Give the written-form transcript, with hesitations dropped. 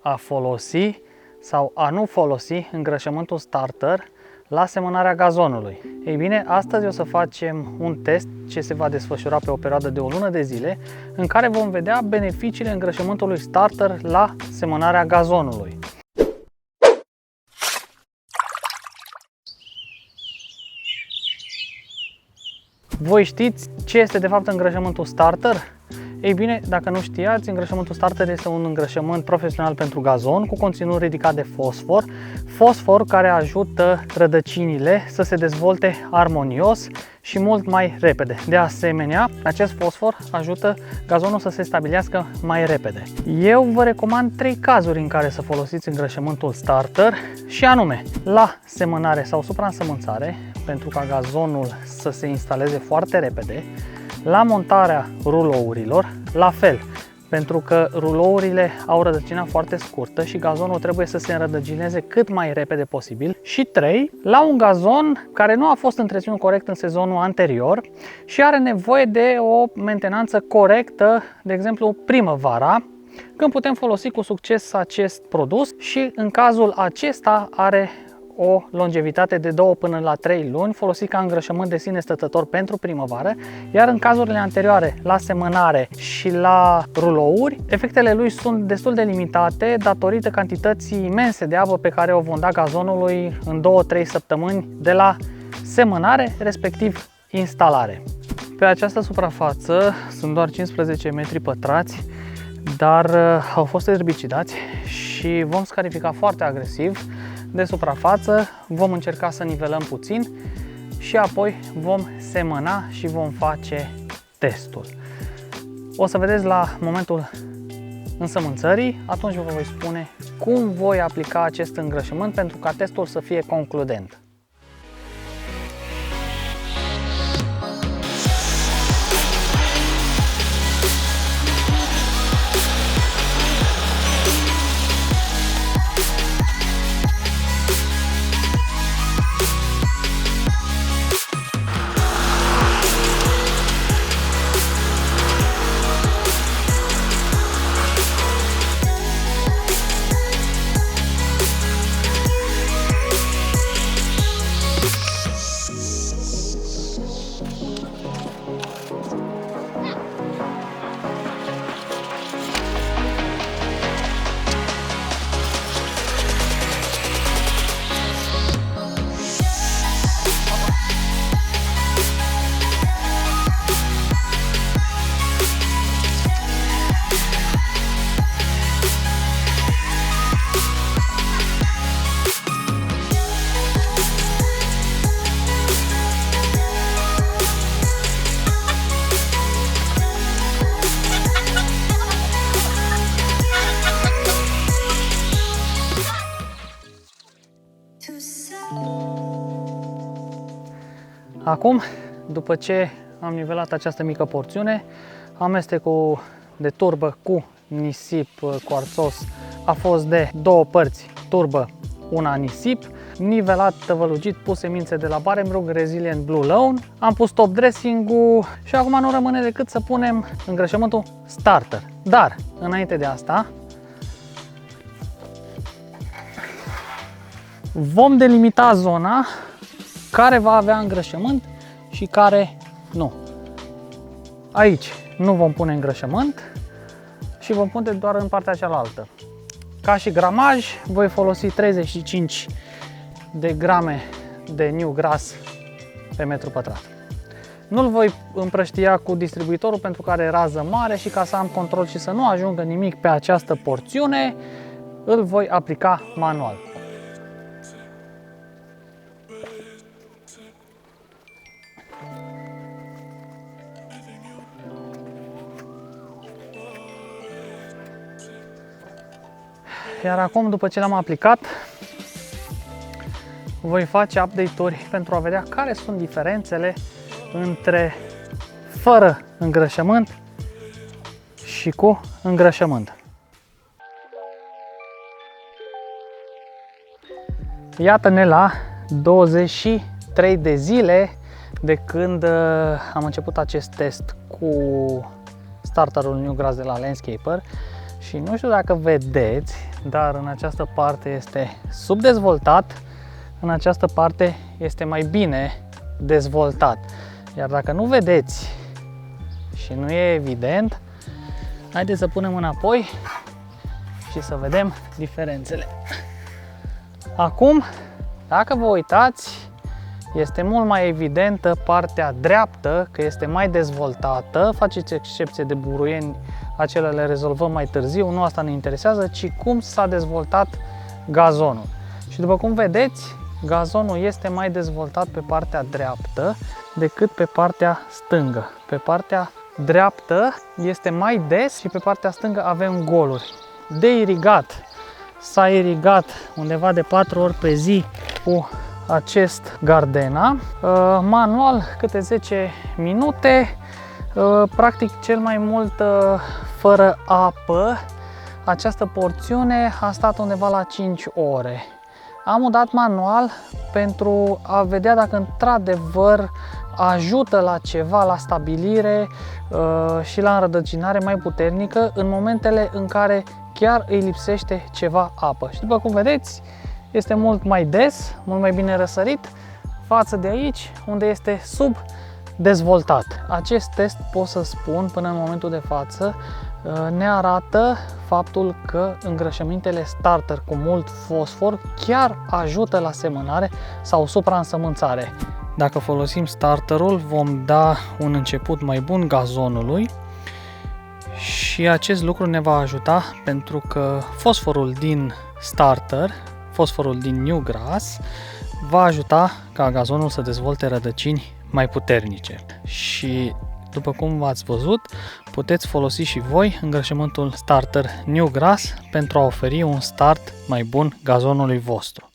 a folosi sau a nu folosi îngrășământul starter la semănarea gazonului. Ei bine, astăzi o să facem un test ce se va desfășura pe o perioadă de o lună de zile, în care vom vedea beneficiile îngrășământului starter la semănarea gazonului. Voi știți ce este de fapt îngrășământul starter? Ei bine, dacă nu știați, îngrășământul starter este un îngrășământ profesional pentru gazon cu conținut ridicat de fosfor care ajută rădăcinile să se dezvolte armonios și mult mai repede. De asemenea, acest fosfor ajută gazonul să se stabilească mai repede. Eu vă recomand 3 cazuri în care să folosiți îngrășământul starter, și anume la semănare sau supraînsămânțare, pentru ca gazonul să se instaleze foarte repede, la montarea rulourilor, la fel, pentru că rulourile au rădăcina foarte scurtă și gazonul trebuie să se înrădăcineze cât mai repede posibil. Și 3, la un gazon care nu a fost întreținut corect în sezonul anterior și are nevoie de o mentenanță corectă, de exemplu primăvara, când putem folosi cu succes acest produs și în cazul acesta are o longevitate de 2 până la 3 luni, folosit ca îngrășământ de sine stătător pentru primăvară, iar în cazurile anterioare, la semănare și la rulouri, efectele lui sunt destul de limitate datorită cantității imense de apă pe care o vom da gazonului în 2-3 săptămâni de la semănare, respectiv instalare. Pe această suprafață sunt doar 15 metri pătrați, dar au fost erbicidați și vom scarifica foarte agresiv de suprafață, vom încerca să nivelăm puțin și apoi vom semăna și vom face testul. O să vedeți la momentul însămânțării, atunci vă voi spune cum voi aplica acest îngrășământ pentru ca testul să fie concludent. Acum, după ce am nivelat această mică porțiune, amestecul de turbă cu nisip cuarțos a fost de 2 părți turbă, una nisip, nivelat, tăvălugit, pus semințe de la Barenbrug Resilient Blue Lawn, am pus top dressing-ul și acum nu rămâne decât să punem îngrășământul starter. Dar, înainte de asta, vom delimita zona care va avea îngrășământ și care nu. Aici nu vom pune îngrășământ și vom pune doar în partea cealaltă. Ca și gramaj, voi folosi 35 de grame de new grass pe metru pătrat. Nu-l voi împrăștia cu distribuitorul pentru că are rază mare și ca să am control și să nu ajungă nimic pe această porțiune, îl voi aplica manual. Iar acum, după ce l-am aplicat, voi face update-uri pentru a vedea care sunt diferențele între fără îngrășământ și cu îngrășământ. Iată-ne la 23 de zile de când am început acest test cu starterul New Grass de la Landscaper Și nu știu dacă vedeți, dar în această parte este subdezvoltat, în această parte este mai bine dezvoltat. Iar dacă nu vedeți și nu e evident, haideți să punem înapoi și să vedem diferențele. Acum, dacă vă uitați, este mult mai evidentă partea dreaptă, că este mai dezvoltată. Faceți excepție de buruieni, acelea le rezolvăm mai târziu, nu asta ne interesează, ci cum s-a dezvoltat gazonul. Și după cum vedeți, gazonul este mai dezvoltat pe partea dreaptă decât pe partea stângă. Pe partea dreaptă este mai des și pe partea stângă avem goluri. De irigat, s-a irigat undeva de 4 ori pe zi cu acest Gardena. Manual câte 10 minute, practic cel mai mult fără apă. Această porțiune a stat undeva la 5 ore. Am udat manual pentru a vedea dacă într-adevăr ajută la ceva, la stabilire și la înrădăcinare mai puternică în momentele în care chiar îi lipsește ceva apă. Și după cum vedeți, este mult mai des, mult mai bine răsărit față de aici, unde este subdezvoltat. Acest test, pot să spun, până în momentul de față, ne arată faptul că îngrășămintele starter cu mult fosfor chiar ajută la semănare sau supraînsămânțare. Dacă folosim starterul, vom da un început mai bun gazonului și acest lucru ne va ajuta pentru că fosforul din starter, fosforul din New Grass, va ajuta ca gazonul să dezvolte rădăcini mai puternice. Și după cum v-ați văzut, puteți folosi și voi îngrășământul starter New Grass pentru a oferi un start mai bun gazonului vostru.